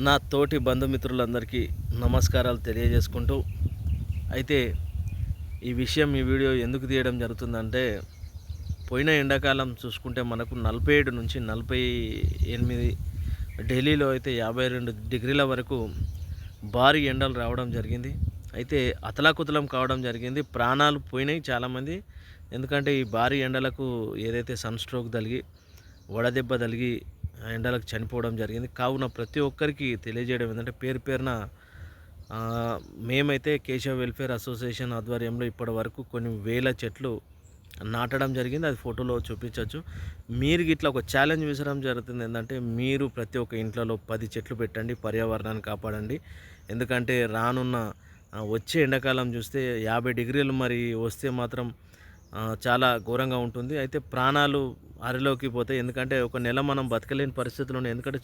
నా తోటి బంధుమిత్రులందరికీ నమస్కారాలు తెలియజేసుకుంటూ, అయితే ఈ విషయం ఈ వీడియో ఎందుకు తీయడం జరుగుతుందంటే, పోయిన ఎండాకాలం చూసుకుంటే మనకు 47 నుంచి 48 ఢిల్లీలో అయితే 52 డిగ్రీల వరకు భారీ ఎండలు రావడం జరిగింది. అయితే అతలాకుతలం కావడం జరిగింది. ప్రాణాలు పోయినాయి చాలామంది. ఎందుకంటే ఈ భారీ ఎండలకు ఏదైతే సన్ స్ట్రోక్ తగిలి, వడదెబ్బ తగిలి ఎండలకు చనిపోవడం జరిగింది. కావున ప్రతి ఒక్కరికి తెలియజేయడం ఏంటంటే పేరు పేరున మేమైతే కేశవ వెల్ఫేర్ అసోసియేషన్ ఆధ్వర్యంలో ఇప్పటి వరకు కొన్ని వేల చెట్లు నాటడం జరిగింది. అది ఫోటోలో చూపించవచ్చు. మీరు గిట్లా ఒక ఛాలెంజ్ విసరడం జరుగుతుంది. ఏంటంటే మీరు ప్రతి ఒక్క ఇంట్లలో 10 చెట్లు పెట్టండి, పర్యావరణాన్ని కాపాడండి. ఎందుకంటే రానున్న వచ్చే ఎండాకాలం చూస్తే 50 డిగ్రీలు మరి వస్తే మాత్రం చాలా ఘోరంగా ఉంటుంది. అయితే ప్రాణాలు అరిలోకి పోతాయి. ఎందుకంటే ఒక నెల మనం బతకలేని పరిస్థితులు ఉన్నాయి. ఎందుకంటే